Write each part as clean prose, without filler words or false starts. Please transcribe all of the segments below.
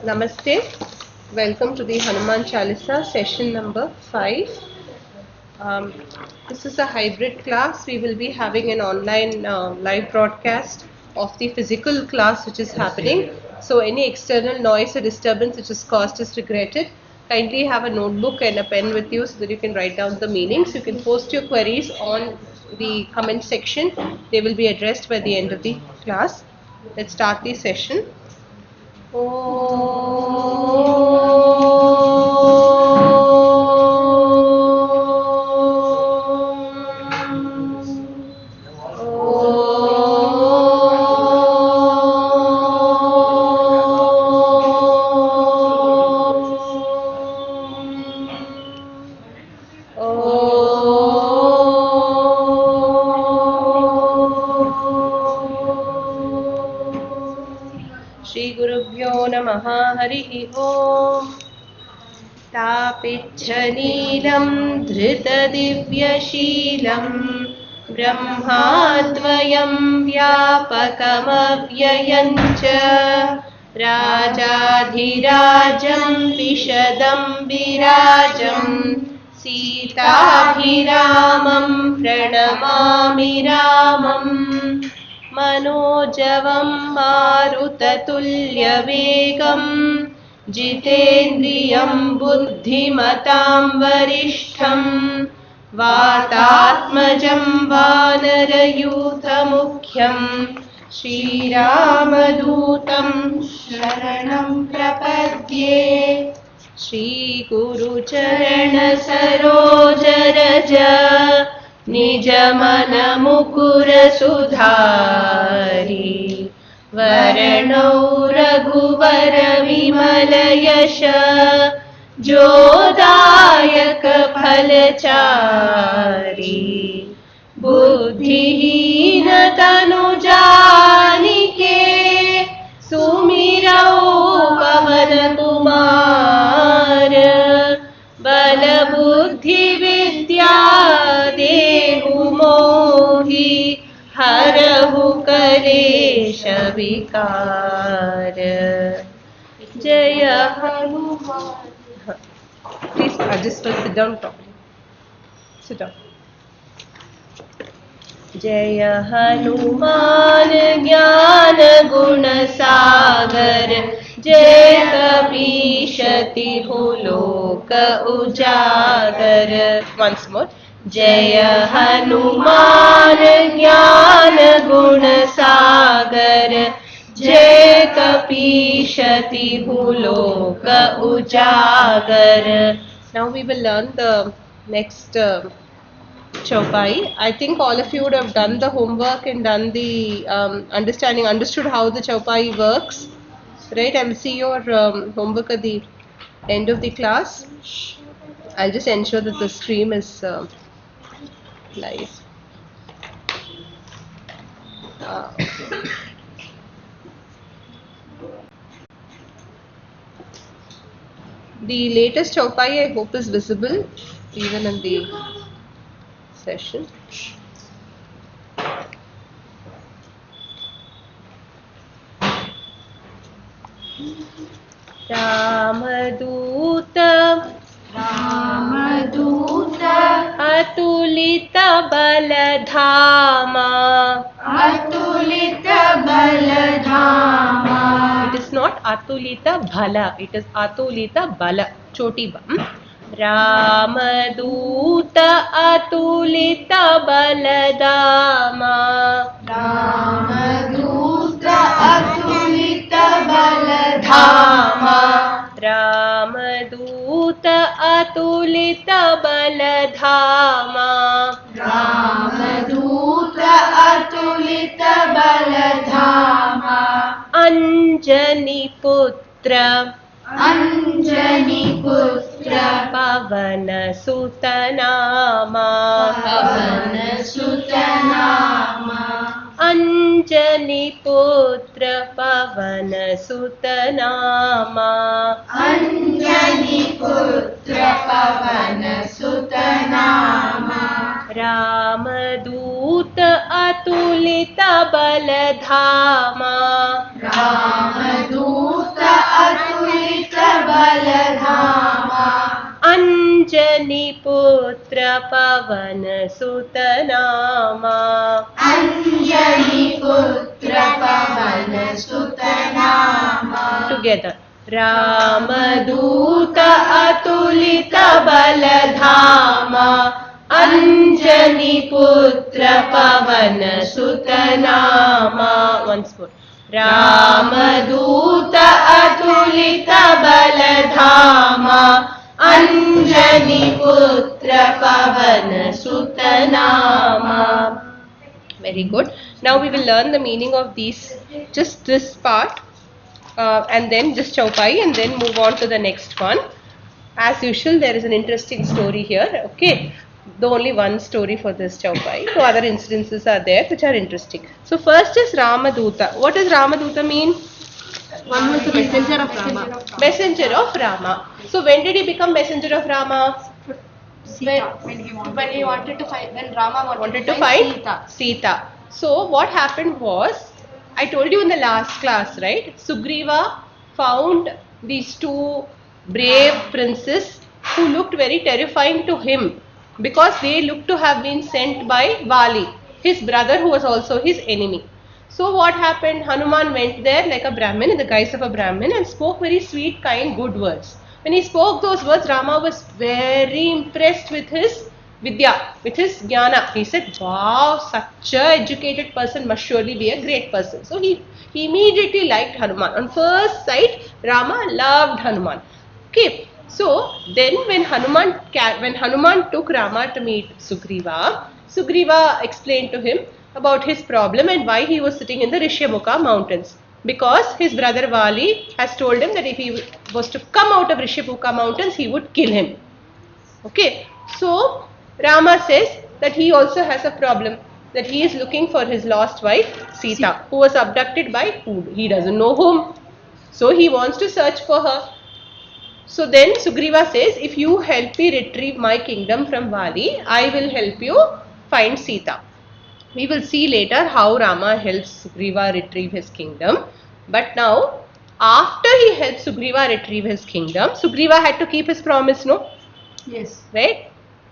Namaste. Welcome to the Hanuman Chalisa session number 5. This is a hybrid class. We will be having an online live broadcast of the physical class which is happening. So any external noise or disturbance which is caused is regretted. Kindly have a notebook and a pen with you so that you can write down the meanings. You can post your queries on the comment section. They will be addressed by the end of the class. Let's start the session. 𝗟𝗘𝗔𝗥𝗡 𝗟𝗵𝗂𝗺 धृतदिव्यशीलं ब्रह्माद्वयं व्यापकमव्ययं च राजाधिराजं विशदं विराजं सीताभिरामं प्रणमामि रामम् मनोजवं मारुततुल्यवेगं जितेन्द्रियं बुद्धिमतां वरिष्ठं वातात्मजं वानरयूथमुख्यं श्रीरामदूतं शरणं प्रपद्ये श्रीगुरुचरणसरोजरज निजमनमुकुरसुधारी वरणौ रघुवरविमलयश जोदायक फलचारी बुद्धिहीन तनुजानिके सुमिरौ पवन कुमार बलबुद्धि विद्या देहु मोहि हरहु कलेश विकार जय Hanuman. Please adjust or sit down properly. Sit down. जय हनुमान ज्ञान गुण सागर जय कपीश तिहु लोक उजागर. Once more. जय हनुमान ज्ञान गुण सागर जय कपीश तिहु लोक उजागर. Now we will learn the next chaupai. I think all of you would have done the homework and done the understood how the chaupai works. Right? I will see your homework at the end of the class. I'll just ensure that the stream is live. The latest chaupai I hope is visible even in the session. रामदूत अतुलित बलधामा. It is not atulita bhala, it is atulita bala, choti ba. रामदूत अतुलित बलधामा. रामदूत अतुलित बलधामा. अंजनी पुत्र पवन सुत नामा. अंजनी पुत्र पवन सुत नामा. रामदूत अतुलित बलधामा. रामदूत अतुलित अंजनीपुत्र पवनसुत नामा अंजनीपुत्र पवनसुत नामा together रामदूत अतुलित बलधामा अंजनीपुत्र पवनसुत नामा once more रामदूत अतुलित बलधामा अंजनीपुत्र पवनसुत नामा. Very good. Now we will learn the meaning of these, just this part, and then just chaupai, and then move on to the next one. As usual, there is an interesting story here. Okay, the only one story for this chaupai. So other incidences are there which are interesting. So first is Ramaduta. What does Ramaduta mean? One who is the messenger of Rama. Messenger of Rama. So when did he become messenger of Rama? When he wanted to find, when Rama wanted to find Sita. So what happened was, I told you in the last class, right? Sugriva found these two brave princes who looked very terrifying to him because they looked to have been sent by Vali, his brother who was also his enemy. So what happened? Hanuman went there like a Brahmin, in the guise of a Brahmin, and spoke very sweet, kind, good words. When he spoke those words, Rama was very impressed with his Vidya, with his Jnana. He said, wow, such a educated person must surely be a great person. So he immediately liked Hanuman. On first sight, Rama loved Hanuman. Okay. So then when Hanuman took Rama to meet Sugriva, Sugriva explained to him about his problem and why he was sitting in the 𝗟𝗵𝗂𝗺 mountains. Because his brother Vali has told him that if he was to come out of 𝗟𝗵𝗂𝗺 mountains, he would kill him. Okay. So Rama says that he also has a problem, that he is looking for his lost wife Sita, who was abducted by who? He doesn't know whom. So he wants to search for her. So then Sugriva says, if you help me retrieve my kingdom from Vali, I will help you find Sita. We will see later how Rama helps Sugriva retrieve his kingdom. But now, after he helped Sugriva retrieve his kingdom, Sugriva had to keep his promise, no? Yes. Right?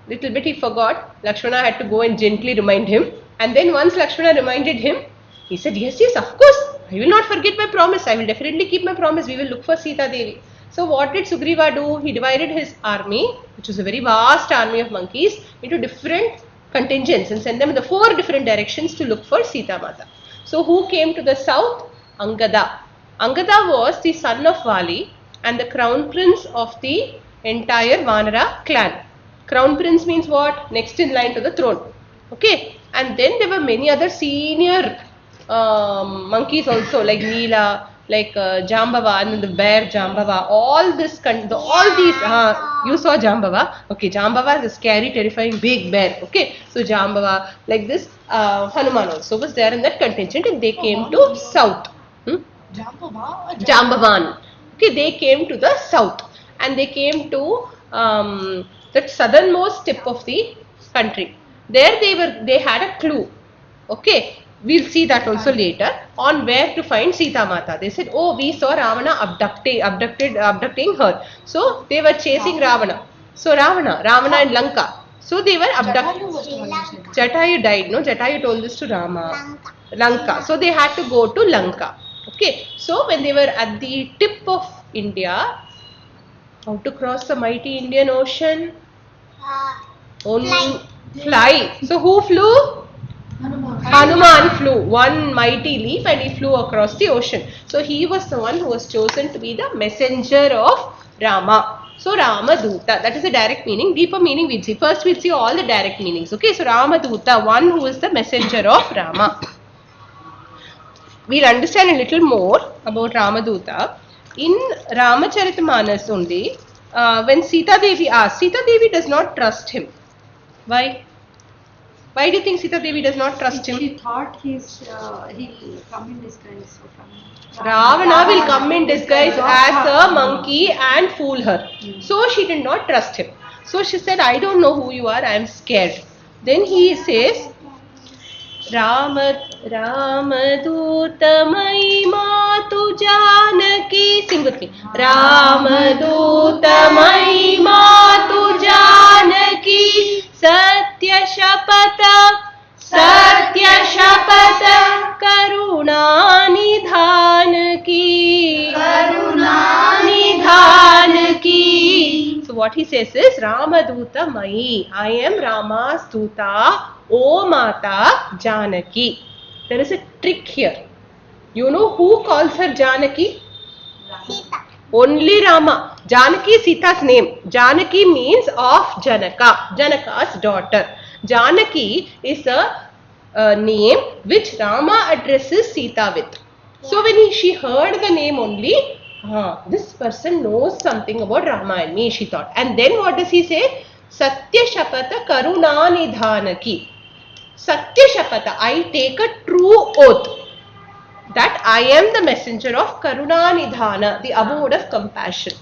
Little bit he forgot. Lakshmana had to go and gently remind him. And then once Lakshmana reminded him, he said, yes, of course. I will not forget my promise. I will definitely keep my promise. We will look for Sita Devi. So what did Sugriva do? He divided his army, which was a very vast army of monkeys, into different contingents and sent them in the 4 different directions to look for Sita Mata. So who came to the south? Angada. Angada was the son of Vali and the crown prince of the entire Vanara clan. Crown prince means what? Next in line to the throne. Okay. And then there were many other senior monkeys also, like Neela, like Jambava, and then the bear Jambava. All these, you saw Jambava. Okay, Jambava is a scary, terrifying, big bear. Okay, so Jambava, like this, Hanuman also was there in that contingent, and they came to south. Jambavan. Okay, they came to the south, and they came to that southernmost tip of the country. There they had a clue. Okay. We'll see that also later on where to find Sita Mata. They said, oh, we saw Ravana abducting her. So they were chasing Ravana. So Ravana and Lanka. So they were abducted. Jatayu died. No, Jatayu told this to Rama. Lanka. So they had to go to Lanka. Okay. So when they were at the tip of India, how to cross the mighty Indian Ocean? Only fly. So who flew? Hanuman flew one mighty leap and he flew across the ocean. So he was the one who was chosen to be the messenger of Rama. So Ramaduta, that is the direct meaning. Deeper meaning we'll see. First we'll see all the direct meanings. Okay, so Ramaduta, one who is the messenger of Rama. We'll understand a little more about Ramaduta. In Ramacharita only, when Sita Devi asked, Sita Devi does not trust him. Why? Why do you think Sita Devi does not trust him? She thought he'll come in disguise. Ravana will come in disguise as a monkey and fool her. So she did not trust him. So she said, I don't know who you are, I am scared. Then he says, Ramaduta Mayima Janaki. Sing with me. Ramaduta Mayima Janaki. Janaki सत्य शपथ करुणा निधान की So what he says is Ramaduta Mai, I am Rama's Duta, O Mata Janaki. There is a trick here. You know who calls her Janaki? Sita. Only Rama. Janaki is Sita's name. Janaki means of Janaka, Janaka's daughter. Janaki is a name which Rama addresses Sita with. So when she heard the name only, this person knows something about Rama and me, she thought. And then what does he say? Satya Shapata Karuna Nidhanaki. Satya Shapata, I take a true oath that I am the messenger of Karuna Nidhana, the abode of compassion.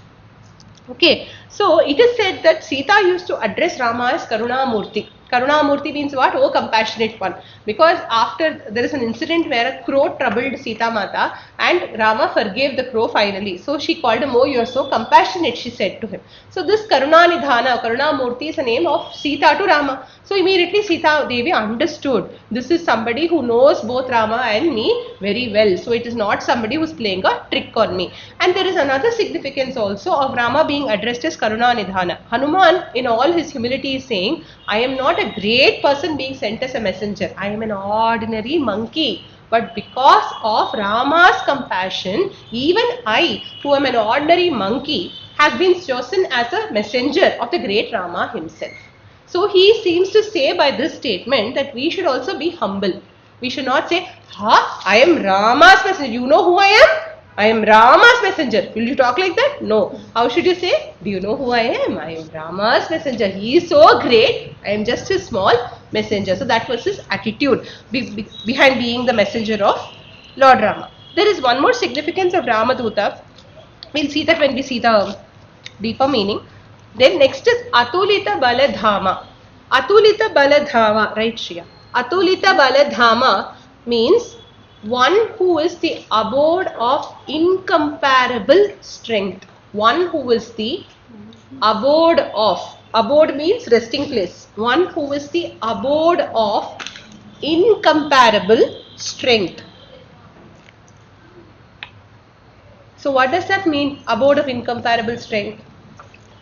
Okay, so it is said that Sita used to address Rama as Karuna Murti. Karuna Murti means what? Oh, compassionate one. Because after there is an incident where a crow troubled Sita Mata and Rama forgave the crow finally. So she called him, oh, you are so compassionate, she said to him. So this Karuna Nidhana, Karuna Murti is a name of Sita to Rama. So immediately Sita Devi understood this is somebody who knows both Rama and me very well. So it is not somebody who is playing a trick on me. And there is another significance also of Rama being addressed as Karuna Nidhana. Hanuman in all his humility is saying, I am not a great person being sent as a messenger. I am an ordinary monkey. But because of Rama's compassion, even I, who am an ordinary monkey, have been chosen as a messenger of the great Rama himself. So he seems to say by this statement that we should also be humble. We should not say, I am Rama's messenger. You know who I am? I am Rama's messenger. Will you talk like that? No. How should you say? Do you know who I am? I am Rama's messenger. He is so great. I am just a small messenger. So that was his attitude behind being the messenger of Lord Rama. There is one more significance of Ramaduta. We'll see that when we see the deeper meaning. Then next is Atulita Baladhama. Atulita Baladhama, right Shriya? Atulita Baladhama means one who is the abode of incomparable strength. One who is the abode of. Abode means resting place. One who is the abode of incomparable strength. So what does that mean? Abode of incomparable strength.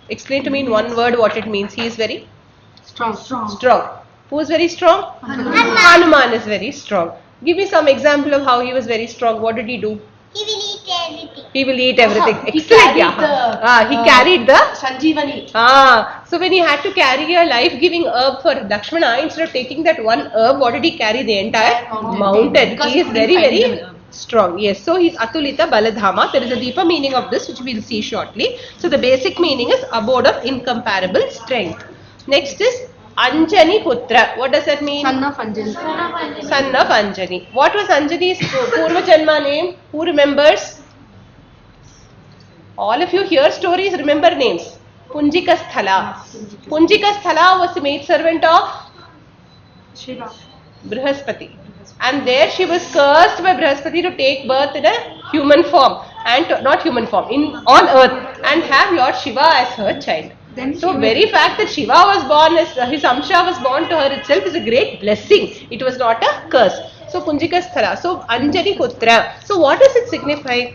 Explain to me in one word what it means. He is very Strong. Who is very strong? Hanuman is very strong. Give me some example of how he was very strong. What did he do? He will eat everything. He will eat everything. He Excellent. carried He carried the Sanjeevani. So when he had to carry a life-giving herb for Lakshmana, instead of taking that one herb, what did he carry? The entire mountain. Because He is he very, couldn't very find the herb. strong. Yes. So he is Atulita Baladhama. There is a deeper meaning of this which we will see shortly. So the basic meaning is abode of incomparable strength. Next is Anjani Putra. What does that mean? Son of Anjani. Son of Anjani. What was Anjani's Purva Janma name? Who remembers? All of you hear stories, remember names. Punjika Sthala. Punjika Sthala was the maid servant of Brihaspati. And there she was cursed by Brihaspati to take birth in a human form. And not human form, on earth. And have Lord Shiva as her child. So very fact that Shiva was born, his Amsha was born to her itself is a great blessing. It was not a curse. So Punjika Sthala. So Anjani Putra. So what does it signify?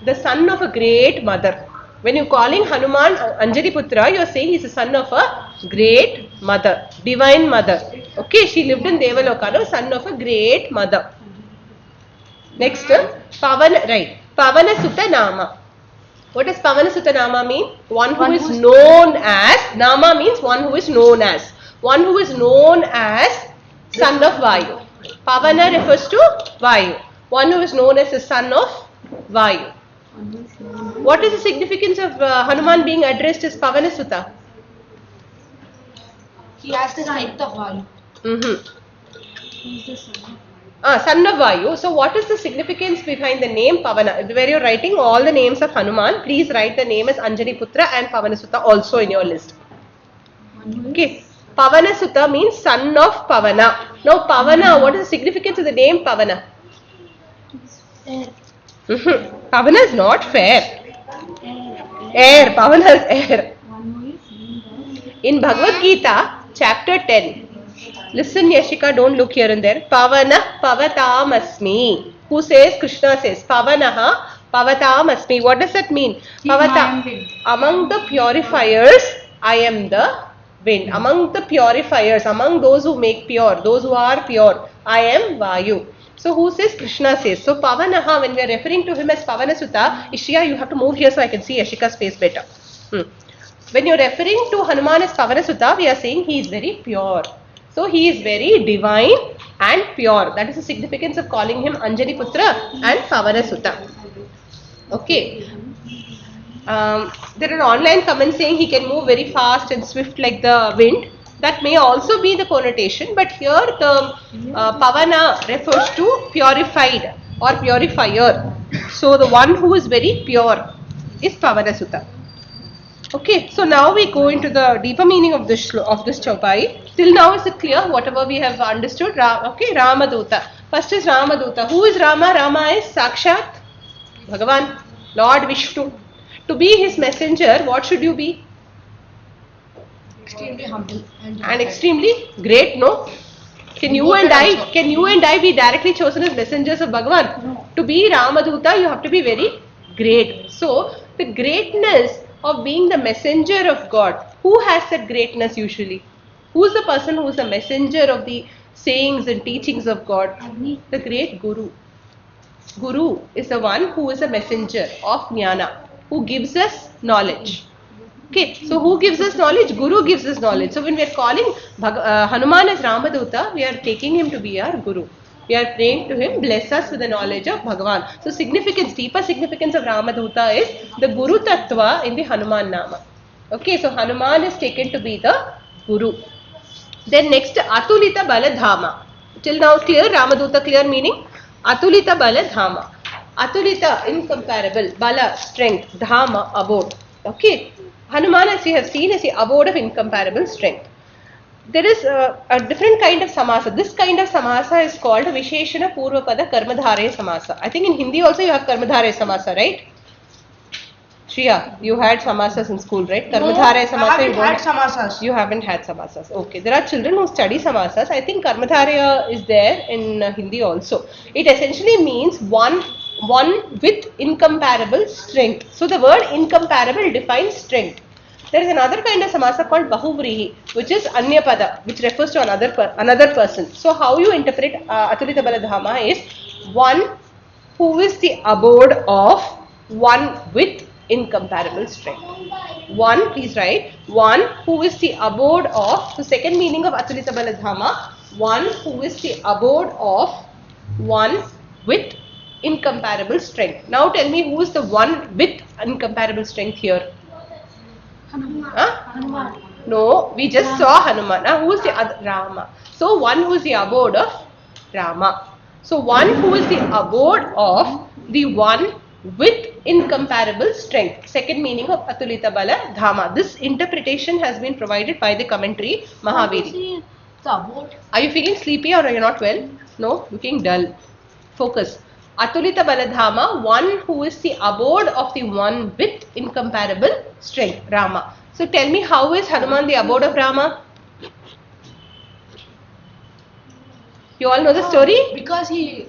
The son of a great mother. When you're calling Hanuman Anjani Putra, you're saying he's the son of a great mother, divine mother. Okay, she lived in Devaloka, no? Son of a great mother. Next, Pavana, right? Pavana Sutta Nama. What does Pavana Sutta Nama mean? One who is known as, Nama means one who is known as. One who is known as son of Vayu. Pavana refers to Vayu. One who is known as the son of Vayu. What is the significance of Hanuman being addressed as Pavana Sutta? He has the strength of Vayu. Son of Vayu. So what is the significance behind the name Pavana? Where you're writing all the names of Hanuman, please write the name as Anjani Putra and Pavana Sutta also in your list. Okay. Pavana Sutta means son of Pavana. Now Pavana, what is the significance of the name Pavana? Pavana is not fair. Air. Pavana is air. In Bhagavad Gita, chapter 10. Listen, Yashika, don't look here and there. Pavana Pavatam-asmi. Who says? Krishna says. Pavanaha Pavatam-asmi. What does that mean? Pavata. Among the purifiers, I am the wind. Among the purifiers, among those who make pure, those who are pure, I am Vayu. So who says? Krishna says. So Pavanaha, when we are referring to him as Pavanasuta, Ishriya, you have to move here so I can see Yashika's face better. When you are referring to Hanuman as Pavanasuta, we are saying he is very pure. So he is very divine and pure. That is the significance of calling him Anjani Putra and Pavanasuta. Okay. There are online comments saying he can move very fast and swift like the wind. That may also be the connotation, but here the Pavana refers to purified or purifier. So the one who is very pure is Pavanasuta. Okay, so now we go into the deeper meaning of this chaupai. Till now is it clear? Whatever we have understood. Okay, Ramaduta. First is Ramaduta. Who is Rama? Rama is Sakshat Bhagavan, Lord Vishnu. To be his messenger, what should you be? Extremely humble and extremely great, no? Can you and I be directly chosen as messengers of Bhagavan? No. To be Ramaduta, you have to be very great. So the greatness of being the messenger of God. Who has that greatness usually? Who is the person who is the messenger of the sayings and teachings of God? The great Guru. Guru is the one who is a messenger of Jnana, who gives us knowledge. Okay, so who gives us knowledge? Guru gives us knowledge. So when we are calling Hanuman as Ramaduta, we are taking him to be our Guru. We are praying to him, bless us with the knowledge of Bhagavan. So deeper significance of Ramaduta is the Guru Tattva in the Hanuman Nama. Okay, so Hanuman is taken to be the Guru. Then next, Atulita Bala Dhama. Till now clear, Ramaduta clear meaning? Atulita Bala Dhama. Atulita, incomparable. Bala, strength. Dhama, abode. Okay, Hanuman, as you have seen, is the abode of incomparable strength. There is a different kind of samasa. This kind of samasa is called Visheshana Purvapada Karmadhare Samasa. I think in Hindi also you have Karmadhare Samasa, right? Shriya, you had samasas in school, right? Karmadhare Samasa. I haven't had samasas. You haven't had samasas. Okay. There are children who study samasas. I think Karmadhare is there in Hindi also. It essentially means one with incomparable strength. So the word incomparable defines strength. There is another kind of samasa called Bahuvrihi, which is Anyapada, which refers to another person. So how you interpret Atulita Baladhama is one who is the abode of one with incomparable strength. One, please write, one who is the abode of, the second meaning of Atulita Baladhama, one who is the abode of one with incomparable strength. Now tell me, who is the one with incomparable strength here? Hanuman. No, we just saw Hanuman. Who is the other? Rama. So one who is the abode of Rama. So one who is the abode of the one with incomparable strength. Second meaning of Atulita Bala Dhama. This interpretation has been provided by the commentary Mahaviri. Are you feeling sleepy or are you not well? No, looking dull. Focus. Atulita Baladhama, one who is the abode of the one with incomparable strength, Rama. So tell me, how is Hanuman the abode of Rama? You all know the story? Because he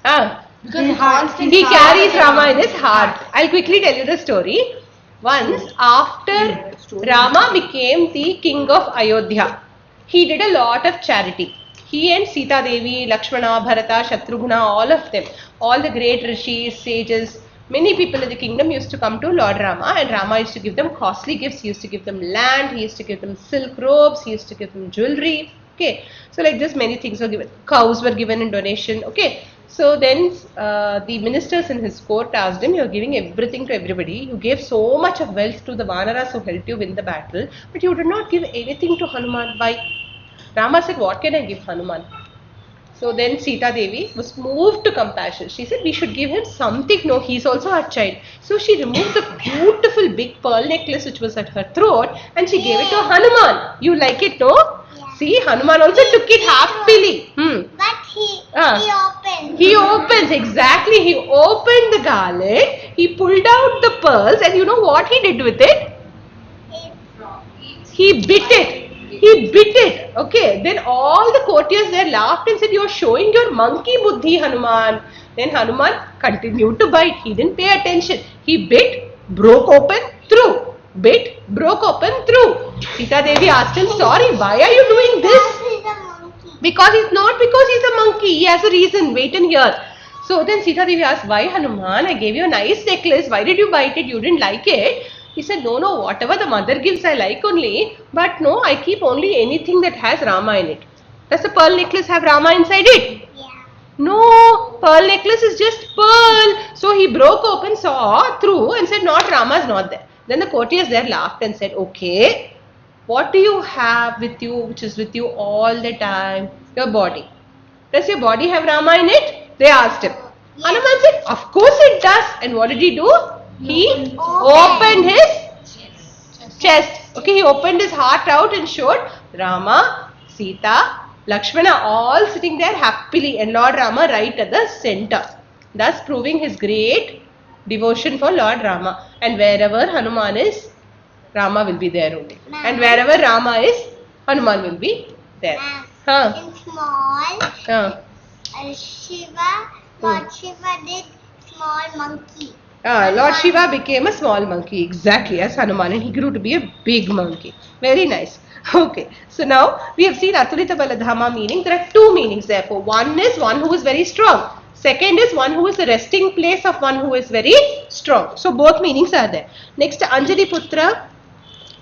carries Rama in his heart. I'll quickly tell you the story. Once, after Rama became the king of Ayodhya, he did a lot of charity. He and Sita Devi, Lakshmana, Bharata, Shatrughna, all of them, all the great rishis, sages, many people in the kingdom used to come to Lord Rama, and Rama used to give them costly gifts. He used to give them land, he used to give them silk robes, he used to give them jewelry. Okay, so like this, many things were given. Cows were given in donation. Okay, so then the ministers in his court asked him, "You are giving everything to everybody. You gave so much of wealth to the Vanaras who helped you win the battle, but you did not give anything to Hanuman. Why?" Rama said, "What can I give Hanuman?" So then Sita Devi was moved to compassion. She said, "We should give him something. No, he's also our child." So she removed the beautiful big pearl necklace which was at her throat and she gave it to Hanuman. You like it, no? Yeah. See, Hanuman also took it happily. But he opened. He opens, exactly. He opened the garland, he pulled out the pearls, and you know what he did with it? He bit it. He bit it. Okay. Then all the courtiers there laughed and said, "You are showing your monkey buddhi, Hanuman." Then Hanuman continued to bite. He didn't pay attention. He bit, broke open, threw. Bit, broke open, threw. Sita Devi asked him, "Sorry, why are you doing this?" Because he's a monkey. He has a reason. Wait and hear. So then Sita Devi asked, "Why, Hanuman? I gave you a nice necklace. Why did you bite it? You didn't like it." He said, "No, whatever the mother gives I like only. But no, I keep only anything that has Rama in it." Does the pearl necklace have Rama inside it? Yeah. No, pearl necklace is just pearl. So he broke open, saw, threw and said, "Not Rama's not there." Then the courtiers there laughed and said, "Okay, what do you have with you which is with you all the time? Your body. Does your body have Rama in it?" They asked him. Yes. Hanuman said, "Of course it does." And what did he do? He opened his chest. Okay, he opened his heart out and showed Rama, Sita, Lakshmana all sitting there happily and Lord Rama right at the center. Thus proving his great devotion for Lord Rama. And wherever Hanuman is, Rama will be there only. And wherever Rama is, Hanuman will be there. In small, Huh. Shiva, Lord Shiva did small monkey. Lord Shiva became a small monkey, exactly as Hanuman, and he grew to be a big monkey. Very nice. Okay, so now we have seen 𝗟𝗘𝗔𝗥𝗡 meaning. There are two meanings therefore. One is one who is very strong. Second is one who is the resting place of one who is very strong. So both meanings are there. Next, 𝗪𝗪𝗪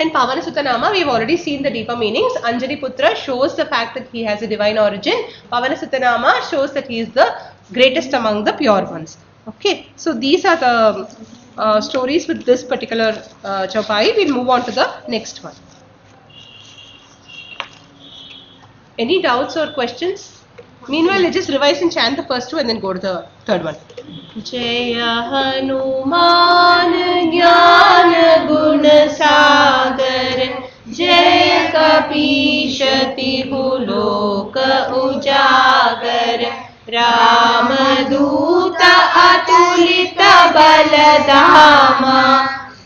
and Pavanasutanama, we have already seen the deeper meanings. 𝗪𝗪𝗪 shows the fact that he has a divine origin. Pavanasutanama shows that he is the greatest among the pure ones. Okay, so these are the stories with this particular chaupai. We'll move on to the next one. Any doubts or questions? Meanwhile, let's just revise and chant the first two and then go to the third one. Jaya Hanuman Jnana Guna Sagar Jaya 𝗟𝗘𝗔𝗥𝗡 Ujagar Ramaduta Atulita Baladama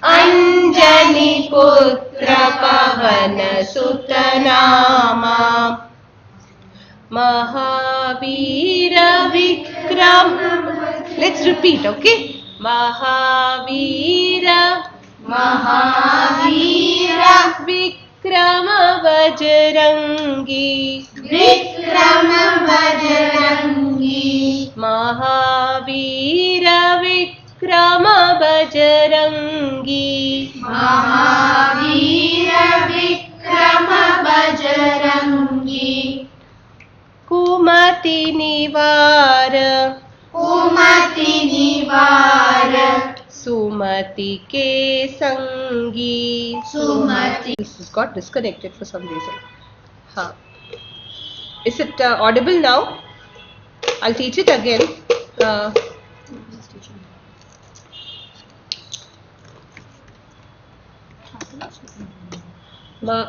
Anjani Putra Pavana Sutanama Mahavira Vikram. Let's repeat, okay? Mahavira Vikrama Bajrangi Mahavira Vikrama Bajrangi Kumati Nivara Sumati ke sangi. This has got disconnected for some reason. Is it audible now? I'll teach it again.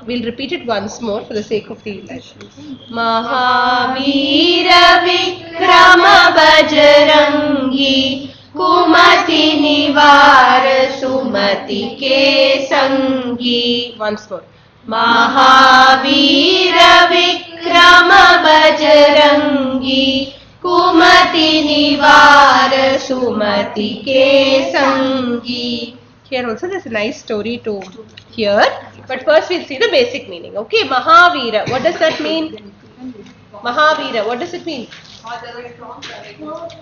We'll repeat it once more for the sake of the lesson. Mahavira Vikrama Bajrangi Kumati Nivara Sumati ke sangi. Once more. Mahavira Vikrama Bajrangi Kumati Nivara Sumati ke sangi. Here also there's a nice story to hear, but first we'll see the basic meaning. Okay, Mahavira, what does that mean? Mahavira, what does it mean?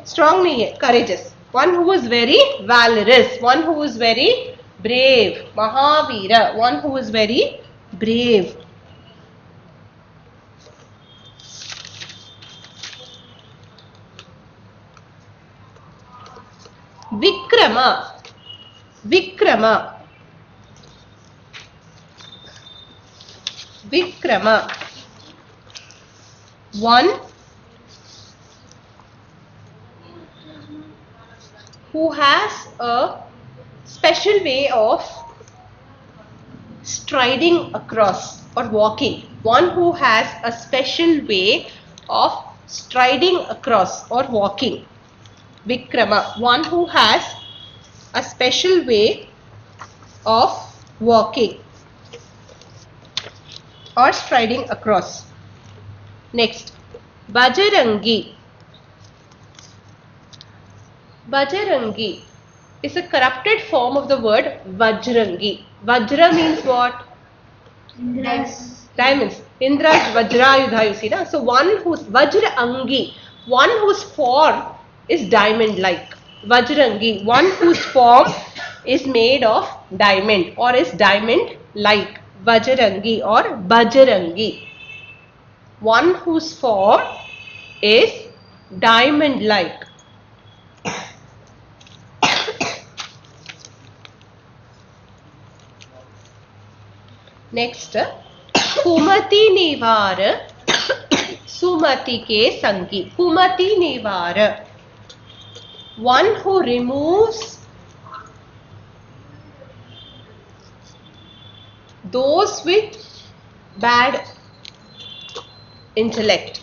Strong meaning, courageous. One who is very valorous, one who is very brave. Mahavira, one who is very brave. Vikrama, one who has a special way of striding across or walking. One who has a special way of striding across or walking. Vikrama, one who has a special way of walking. or striding across. Next, Bajrangi. Bajrangi is a corrupted form of the word Vajrangi. Vajra means what? Diamonds. Indra's Vajrayudha, you see, na? So one whose Vajrangi, one whose form is diamond-like. Vajrangi, one whose form is made of diamond or is diamond-like. Vajrangi or Bajrangi. One whose form is diamond-like. Next, Kumati Nivara Sumati Ke Sangi. Kumati Nivara, one who removes those with bad intellect.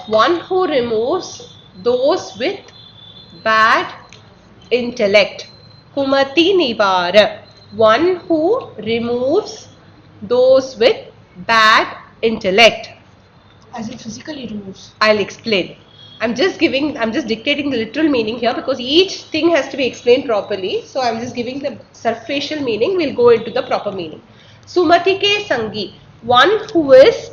One who removes those with bad intellect. Kumati Nivara, one who removes those with bad intellect. As it physically removes. I'll explain. I'm just dictating the literal meaning here because each thing has to be explained properly. So I'm just giving the superficial meaning. We'll go into the proper meaning. Sumati ke Sangi, one who is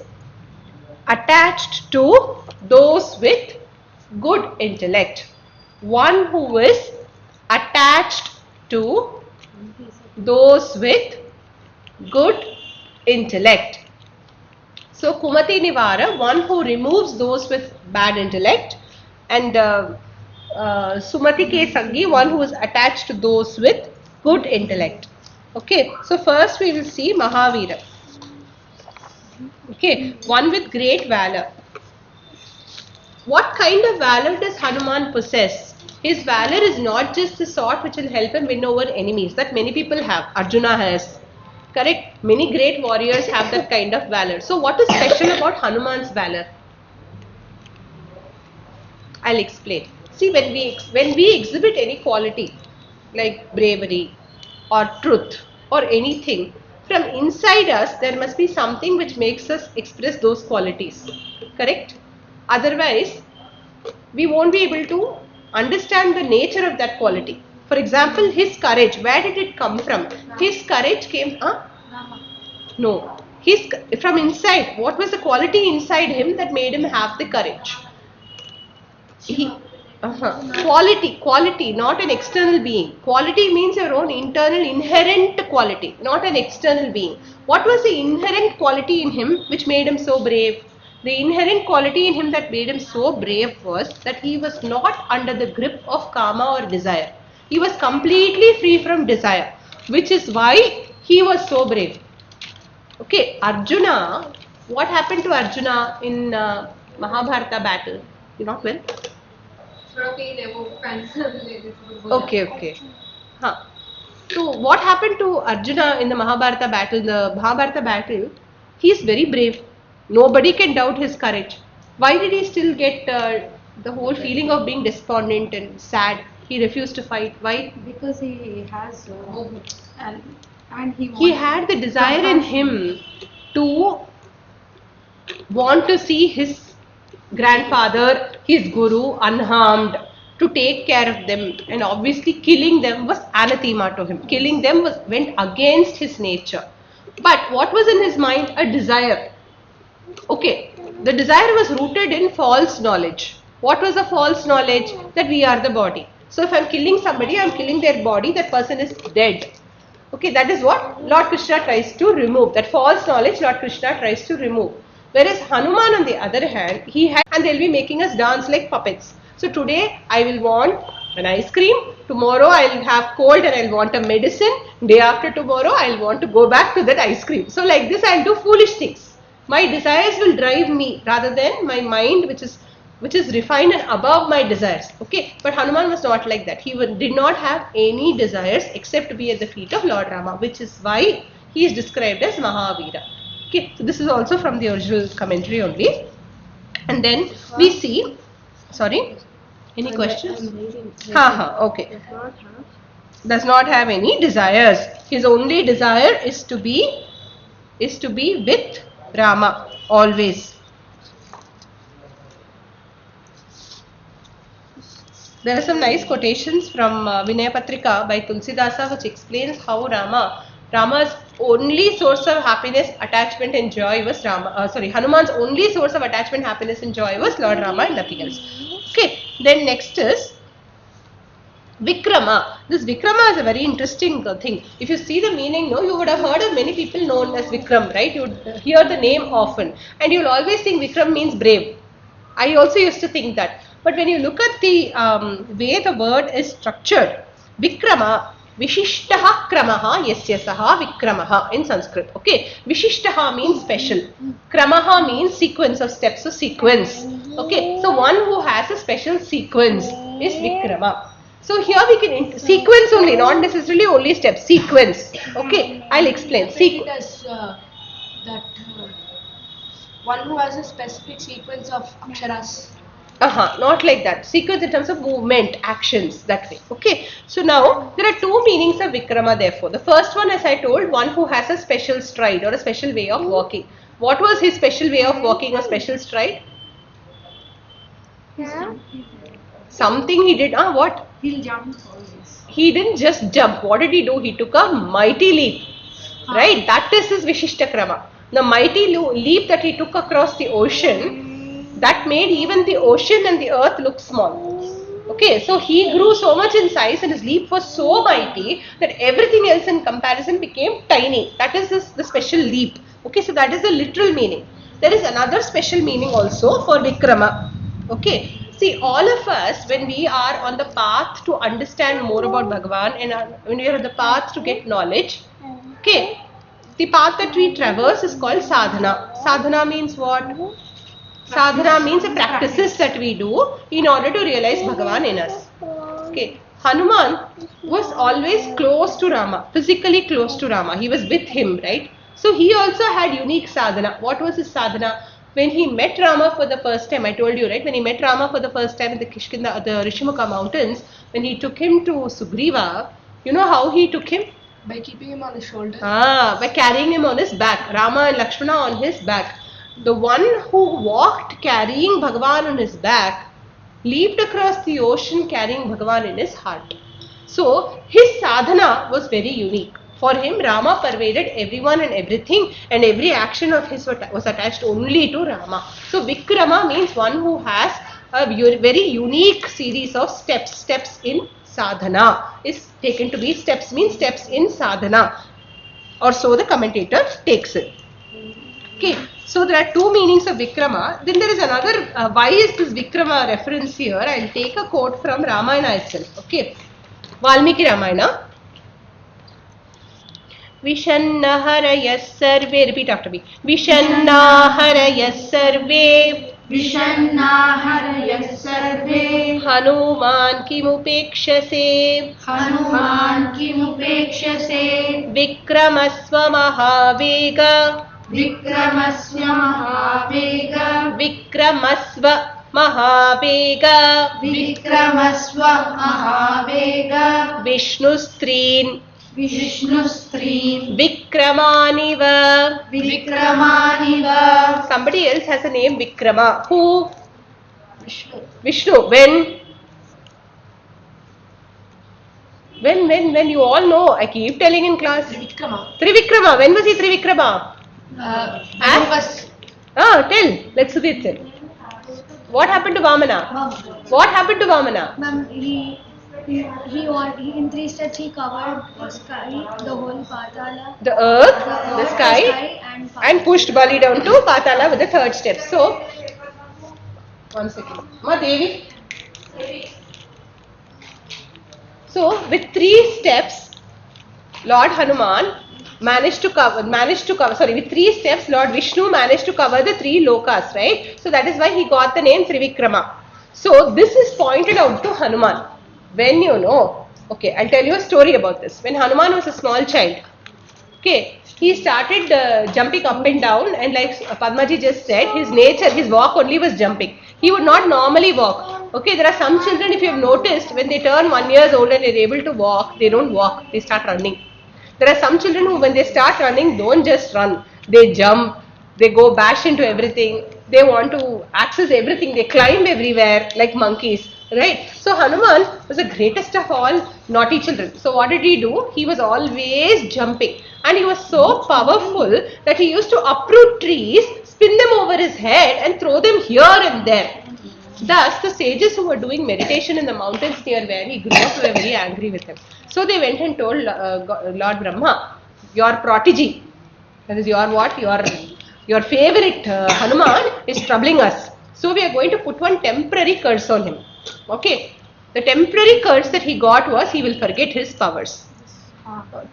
attached to those with good intellect. One who is attached to those with good intellect. So Kumati Nivara, one who removes those with bad intellect, and Sumati Ke Sangi, one who is attached to those with good intellect. Okay, so first we will see Mahavira. Okay, one with great valor. What kind of valor does Hanuman possess? His valor is not just the sort which will help him win over enemies that many people have. Arjuna has. Correct? Many great warriors have that kind of valor. So what is special about Hanuman's valor? I'll explain. See, when we exhibit any quality like bravery or truth or anything, from inside us there must be something which makes us express those qualities. Correct? Otherwise, we won't be able to understand the nature of that quality. For example, his courage, where did it come from? His courage came, no, from inside. What was the quality inside him that made him have the courage? Quality, not an external being. Quality means your own internal, inherent quality, not an external being. What was the inherent quality in him which made him so brave? The inherent quality in him that made him so brave was that he was not under the grip of karma or desire. He was completely free from desire, which is why he was so brave. Okay, Arjuna, what happened to Arjuna in Mahabharata battle? You not well? Okay. So what happened to Arjuna in the Mahabharata battle? The Mahabharata battle, he is very brave. Nobody can doubt his courage. Why did he still get the whole feeling of being despondent and sad? He refused to fight. Why? Because he has and he had the desire in him to want to see his grandfather, his guru, unharmed, to take care of them, and obviously killing them was anathema to him. Killing them went against his nature. But what was in his mind? A desire. Okay, the desire was rooted in false knowledge. What was the false knowledge? That we are the body. So if I am killing somebody, I am killing their body, that person is dead. Okay, that is what Lord Krishna tries to remove. That false knowledge Lord Krishna tries to remove. Whereas Hanuman on the other hand, he had, and they will be making us dance like puppets. So today I will want an ice cream, tomorrow I will have cold and I will want a medicine, day after tomorrow I will want to go back to that ice cream. So like this I will do foolish things. My desires will drive me rather than my mind which is refined and above my desires. Okay, but Hanuman was not like that. He did not have any desires except to be at the feet of Lord Rama, which is why he is described as Mahavira. Okay, so this is also from the original commentary only. And then we see, sorry, any questions? Okay. Does not have any desires. His only desire is to be with Rama, always. There are some nice quotations from Vinaya Patrika by Tulsidasa which explains how Rama's only source of happiness, attachment and joy was Hanuman's only source of attachment, happiness and joy was Lord Rama and nothing else. Okay, then next is Vikrama. This Vikrama is a very interesting thing. If you see the meaning, you would have heard of many people known as Vikram, right? You would hear the name often and you will always think Vikram means brave. I also used to think that. But when you look at the way the word is structured, Vikrama, Vishishtaha Kramaha Yasya Saha Vikramaha in Sanskrit. Okay, Vishishtaha means special. Kramaha means sequence of steps, so sequence. Okay, so one who has a special sequence is Vikrama. So here we can sequence only, not necessarily only steps, sequence. Okay, I'll explain. One who has a specific sequence of aksharas. Not like that. Sequence in terms of movement, actions, that way. Okay. So now there are two meanings of Vikrama therefore. The first one, as I told, one who has a special stride or a special way of walking. What was his special way of walking or special stride? Something he did. What? He'll jump. He didn't just jump. What did he do? He took a mighty leap. Right? That is his Vishishta Krama. The mighty leap that he took across the ocean, that made even the ocean and the earth look small. Okay, so he grew so much in size and his leap was so mighty that everything else in comparison became tiny. That is the special leap. Okay, so that is the literal meaning. There is another special meaning also for Vikrama. Okay, see, all of us, when we are on the path to understand more about Bhagavan and when we are on the path to get knowledge, okay, the path that we traverse is called sadhana. Sadhana means what? Sadhana means the practices that we do in order to realize Bhagavan in us. Okay, Hanuman was always close to Rama, physically close to Rama. He was with him, right? So he also had unique sadhana. What was his sadhana? When he met Rama for the first time, I told you, right? When he met Rama for the first time in the Kishkinda, the 𝗟𝗵𝗂𝗺 mountains, when he took him to Sugriva, you know how he took him? By keeping him on his shoulder. By carrying him on his back. Rama and Lakshmana on his back. The one who walked carrying Bhagavan on his back leaped across the ocean carrying Bhagavan in his heart. So his sadhana was very unique. For him, Rama pervaded everyone and everything, and every action of his was attached only to Rama. So Vikrama means one who has a very unique series of steps. Steps in sadhana is taken to be steps, means steps in sadhana, or so the commentator takes it. Okay, so there are two meanings of Vikrama. Then there is another, why is this Vikrama reference here? I will take a quote from Ramayana itself. Okay, Valmiki Ramayana. Vishanna harayas sarve, repeat after me. Vishanna harayas sarve, Vishanna harayas sarve, Hanuman kimupekshase, Hanuman kimupekshase, Vikramasva mahavega, Vikramasya mahavega, Vikramasva mahavega, Vikramasva mahavega, Vishnustrin, Vishnustrim, Vikramaniva. Vikramaniva. Somebody else has a name Vikrama. Who? Vishnu. Vishnu. When you all know, I keep telling in class. Trivikrama. When was he Trivikrama? Tell. Let Sudhir tell. What happened to Vamana? What happened to Vamana? Ma'am, he in 3 steps he covered the sky, the whole Patala, The earth, the sky, and pushed Bali down to Patala with the 3rd step. So, 1 second. Ma Devi. So, with 3 steps, Lord Hanuman managed to cover, with 3 steps, Lord Vishnu managed to cover the 3 lokas, right? So, that is why he got the name Trivikrama. So, this is pointed out to Hanuman. When you know, okay, I'll tell you a story about this. When Hanuman was a small child, okay, he started jumping up and down, and like Padmaji just said, his nature, his walk only was jumping. He would not normally walk. Okay, there are some children, if you have noticed, when they turn 1 year old and they're able to walk, they don't walk, they start running. There are some children who, when they start running, don't just run. They jump, They go bash into everything. They want to access everything. They climb everywhere like monkeys, right? So Hanuman was the greatest of all naughty children. So what did he do? He was always jumping, and he was so powerful that he used to uproot trees, spin them over his head and throw them here and there. Thus, the sages who were doing meditation in the mountains near where he grew up were very angry with him. So they went and told Lord Brahma, your prodigy, that is your what? Your favorite Hanuman is troubling us. So we are going to put one temporary curse on him. Okay. The temporary curse that he got was he will forget his powers.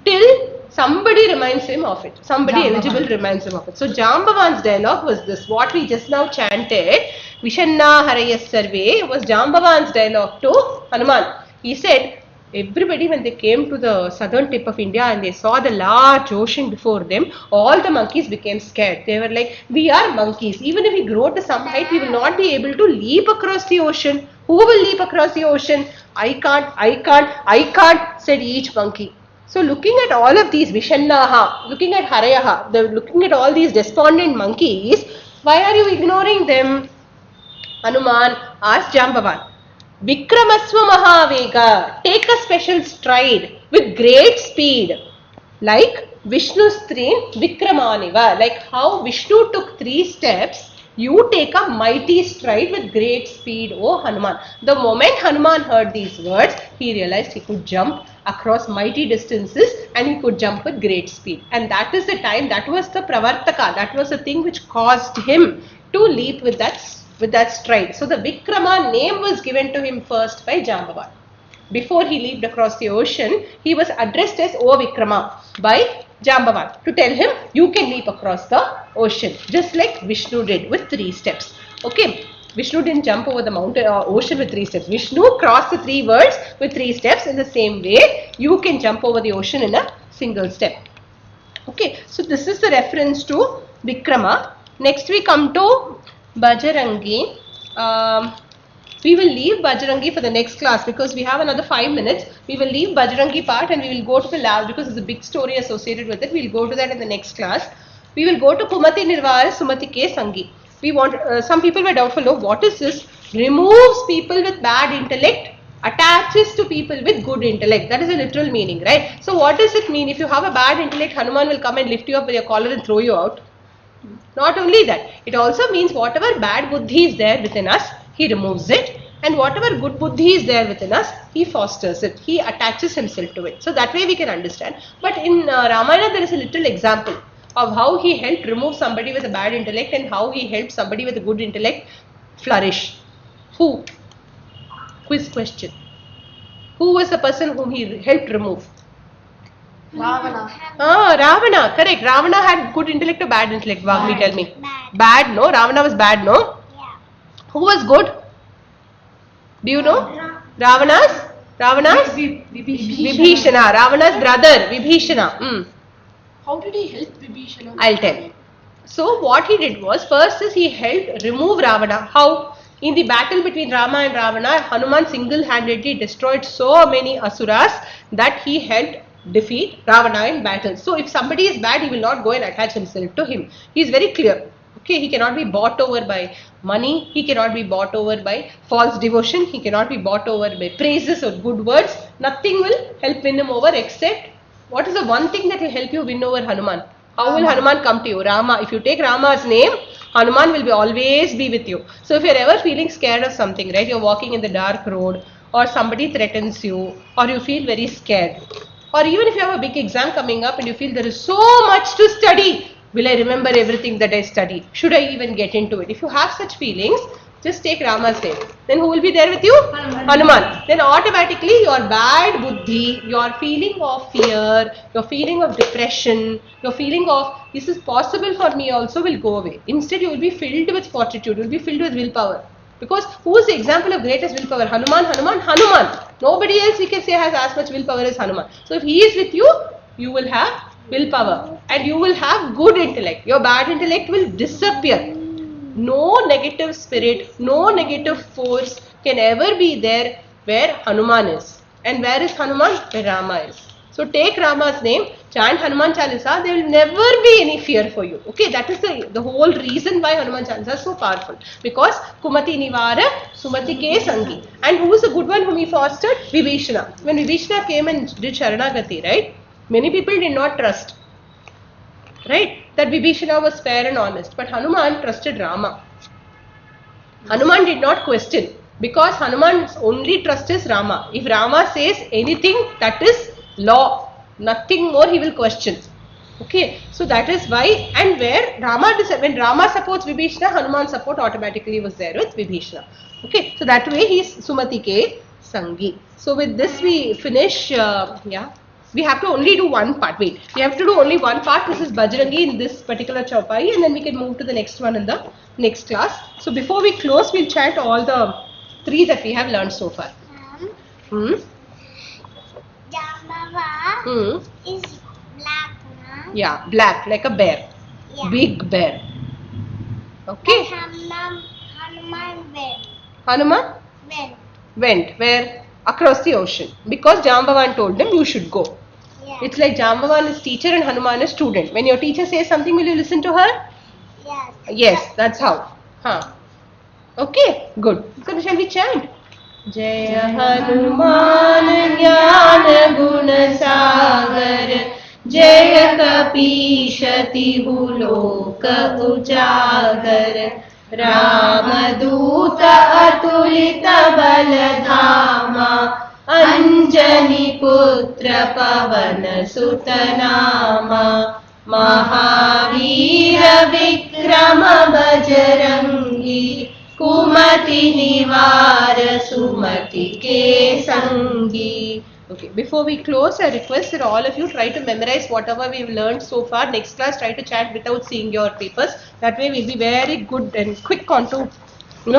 Till somebody reminds him of it. Somebody eligible reminds him of it. So 𝗟𝗵𝗹𝗀's dialogue was this. What we just now chanted, 𝗔𝗵𝗹𝗀𝗺 was 𝗟𝗵𝗹𝗀's dialogue to Hanuman. He said, everybody, when they came to the southern tip of India and they saw the large ocean before them, all the monkeys became scared. They were like, we are monkeys. Even if we grow to some height, we will not be able to leap across the ocean. Who will leap across the ocean? I can't, said each monkey. So looking at all of these Vishannaha, looking at Harayaha, looking at all these despondent monkeys, why are you ignoring them? Hanuman asked 𝗟𝗵𝗹𝗀, 𝗵𝗹𝗺, take a special stride with great speed, like Vishnu's 𝗟𝗃 like how Vishnu took 3 steps, you take a mighty stride with great speed, O Hanuman. The moment Hanuman heard these words, he realized he could jump across mighty distances and he could jump with great speed. And that is the time, that was the pravartaka, that was the thing which caused him to leap with that stride. So the Vikrama name was given to him first by 𝗟𝗵𝗹𝗀. Before he leaped across the ocean, he was addressed as O Vikrama by 𝗟𝗵𝗹𝗀 to tell him you can leap across the ocean, just like Vishnu did with 3 steps. Okay, Vishnu didn't jump over the mountain or ocean with 3 steps. Vishnu crossed the 3 worlds with 3 steps. In the same way, you can jump over the ocean in a single step. Okay, so this is the reference to Vikrama. Next we come to Bajrangi. We will leave Bajrangi for the next class because we have another 5 minutes. We will leave Bajrangi part and we will go to the last because there's a big story associated with it. We will go to that in the next class. We will go to Kumati Nirvar Sumati Ke Sangi. We want some people were doubtful. Oh, what is this? Removes people with bad intellect, attaches to people with good intellect. That is a literal meaning, right? So what does it mean? If you have a bad intellect, Hanuman will come and lift you up with your collar and throw you out. Not only that, it also means whatever bad buddhi is there within us, he removes it, and whatever good buddhi is there within us, he fosters it, he attaches himself to it. So that way we can understand. But in Ramayana there is a little example of how he helped remove somebody with a bad intellect and how he helped somebody with a good intellect flourish. Who? Quiz question. Who was the person whom he helped remove? Ravana. Ravana, correct. Ravana had good intellect or bad intellect? Vagmi, tell me. Bad, no? Ravana was bad, no? Yeah. Who was good? Do you know? Ravana's Vibhishana. Ravana's brother, Vibhishana. How did he help Vibhishana? I'll tell. So what he did was, first is he helped remove Ravana. How? In the battle between Rama and Ravana, Hanuman single-handedly destroyed so many asuras that he helped defeat Ravana in battle. So if somebody is bad, he will not go and attach himself to him. He is very clear. Okay, he cannot be bought over by money. He cannot be bought over by false devotion. He cannot be bought over by praises or good words. Nothing will help win him over except, what is the one thing that will help you win over Hanuman? How will Hanuman come to you? Rama. If you take Rama's name, Hanuman will always be with you. So if you are ever feeling scared of something, right? You are walking in the dark road, or somebody threatens you, or you feel very scared, or even if you have a big exam coming up and you feel there is so much to study, will I remember everything that I studied? Should I even get into it? If you have such feelings, just take Rama's name. Then who will be there with you? Hanuman. Then automatically your bad buddhi, your feeling of fear, your feeling of depression, your feeling of this is possible for me also will go away. Instead you will be filled with fortitude, you will be filled with willpower. Because who is the example of greatest willpower? Hanuman. Nobody else we can say has as much willpower as Hanuman. So if he is with you, you will have willpower and you will have good intellect. Your bad intellect will disappear. No negative spirit, no negative force can ever be there where Hanuman is. And where is Hanuman? Where Rama is. So take Rama's name, chant Hanuman Chalisa, there will never be any fear for you. Okay, that is the whole reason why Hanuman Chalisa is so powerful. Because Kumati Nivara, Sumati Ke Sangi. And who is the good one whom he fostered? 𝗵𝗵𝗂𝗺. When 𝗵𝗵𝗂𝗺 came and did Sharanagati, right? Many people did not trust. Right? That 𝗵𝗵𝗂𝗺 was fair and honest. But Hanuman trusted Rama. Hanuman did not question. Because Hanuman's only trust is Rama. If Rama says anything, that is law. Nothing more he will question. Okay, so that is why, and where when Rama supports 𝗵𝗵𝗂𝗺, Hanuman support automatically was there with 𝗵𝗵𝗂𝗺. Okay, so that way he is Sumati Ke Sangi. So with this we finish, we have to only do one part. Wait, we have to do only one part. This is Bajrangi in this particular chaupai, and then we can move to the next one in the next class. So before we close, we'll chant all the 3 that we have learned so far. Jambava is black, na? Yeah, black, like a bear. Yeah. Big bear. Okay. Hanuman went. Hanuman went where? Across the ocean. Because Jambavan told him you should go. Yeah. It's like Jambavan is teacher and Hanuman is student. When your teacher says something, will you listen to her? Yes. Yes, that's how. Okay, good. So shall we chant? Jai Hanuman Jnana Guna Sagar, Jai 𝗵𝗵𝗂𝗺𝗪 Ujagar, Ramaduta Atulita Baladhama, Anjani Putra Pavana Sutanama, Mahavira Vikrama Bajrangi, Kumati Nivara Sumati Ke Sangi. Okay, before we close, I request that all of you try to memorize whatever we've learned so far. Next class, try to chant without seeing your papers. That way, we'll be very good and quick on to,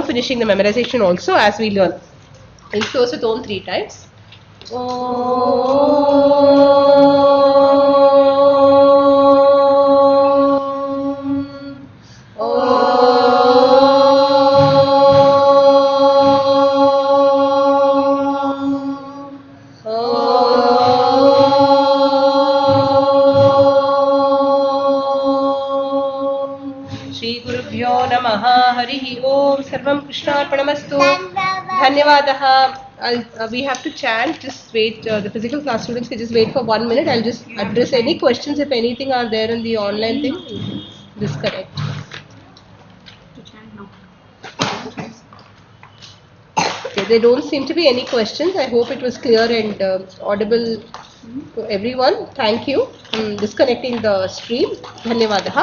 finishing the memorization also as we learn. We'll close with Om 3 times. 𝗟𝗃 𝗵 कृष्णार्पणमस्तु. धन्यवादः. We have to chant. Just wait. The physical class students can just wait for 1 minute. I'll just address any questions if anything are there in the online thing. Disconnect. Okay, there don't seem to be any questions. I hope it was clear and audible to everyone. Thank you. Disconnecting the stream. धन्यवादः.